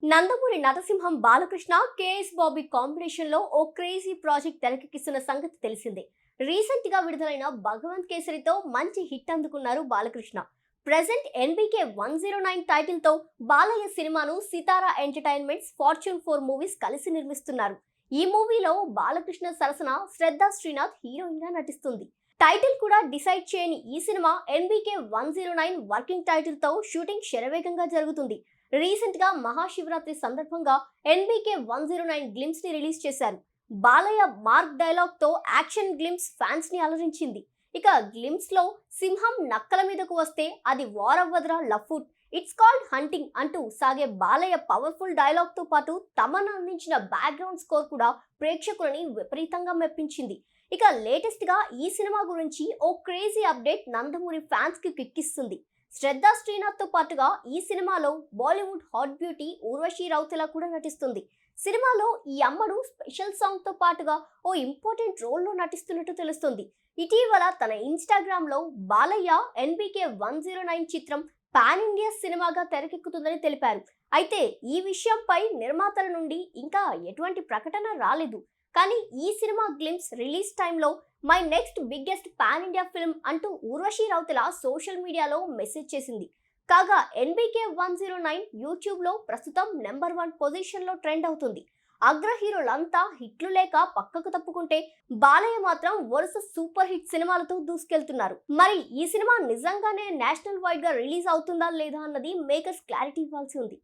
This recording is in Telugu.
నందమూరి నరసింహం బాలకృష్ణ కేఎస్ బాబీ కాంబినేషన్ లో ఓ క్రేజీ ప్రాజెక్ట్ తెరకెక్కిస్తున్న సంగతి తెలిసిందే. రీసెంట్ గా విడుదలైన భగవంత్ కేసరితో మంచి హిట్ అందుకున్నారు బాలకృష్ణ. ప్రెజెంట్ ఎన్బికే 109 టైటిల్ తో బాలయ్య సినిమాను సితారా ఎంటర్టైన్మెంట్స్ ఫార్చ్యూన్ 4 మూవీస్ కలిసి నిర్మిస్తున్నారు. ఈ మూవీలో బాలకృష్ణ సరసన శ్రద్ధ శ్రీనాథ్ హీరోయిన్ గా నటిస్తుంది. టైటిల్ కూడా డిసైడ్ చేయని ఈ సినిమా ఎన్బికే 109 వర్కింగ్ టైటిల్ తో షూటింగ్ శరవేగంగా జరుగుతుంది. రీసెంట్ గా మహాశివరాత్రి సందర్భంగా ఎన్బికే 109 గ్లిమ్స్ ని రిలీజ్ చేశారు. బాలయ్య మార్క్ డైలాగ్ తో యాక్షన్ గ్లిమ్స్ ఫ్యాన్స్ ని అలరించింది. ఇక గ్లిమ్స్ లో సింహం నక్కల మీదకు వస్తే అది వారవ్వద్రా లఫుట్, ఇట్స్ కాల్డ్ హంటింగ్ అంటూ సాగే బాలయ్య పవర్ఫుల్ డైలాగ్ తో పాటు తమన్ అందించిన బ్యాక్గ్రౌండ్ స్కోర్ కూడా ప్రేక్షకులని విపరీతంగా మెప్పించింది. ఇక లేటెస్ట్ గా ఈ సినిమా గురించి ఓ క్రేజీ అప్డేట్ నందమూరి ఫ్యాన్స్ కి కిక్కిస్తుంది. శ్రద్ధ శ్రీనాథ్ తో పాటుగా ఈ సినిమాలో బాలీవుడ్ హాట్ బ్యూటీ ఊర్వశి రౌతెలా కూడా నటిస్తుంది. సినిమాలో ఈ అమ్మడు స్పెషల్ సాంగ్ తో పాటుగా ఓ ఇంపార్టెంట్ రోల్ లో నటిస్తున్నట్టు తెలుస్తుంది. ఇటీవల తన ఇన్స్టాగ్రామ్ లో బాలయ్య ఎన్బికే 109 చిత్రం పాన్ ఇండియా సినిమాగా తెరకెక్కుతుందని తెలిపారు. అయితే ఈ విషయంపై నిర్మాతల నుండి ఇంకా ఎటువంటి ప్రకటన రాలేదు. కానీ ఈ సినిమా గ్లిమ్స్ రిలీజ్ టైంలో my next biggest pan India film అంటూ ఊర్వశి రౌతెలా సోషల్ మీడియాలో మెసేజ్ చేసింది. కాగా ఎన్బికే 109 యూట్యూబ్ లో ప్రస్తుతం నెంబర్ 1 పొజిషన్ లో ట్రెండ్ అవుతుంది. అగ్ర హీరోలంతా హిట్లు లేక పక్కకు తప్పుకుంటే బాలయ్య మాత్రం వరుస సూపర్ హిట్ సినిమాలతో దూసుకెళ్తున్నారు. మరి ఈ సినిమా నిజంగానే నేషనల్ వైడ్ గా రిలీజ్ అవుతుందా లేదా అన్నది మేకర్స్ క్లారిటీ ఇవ్వాల్సి ఉంది.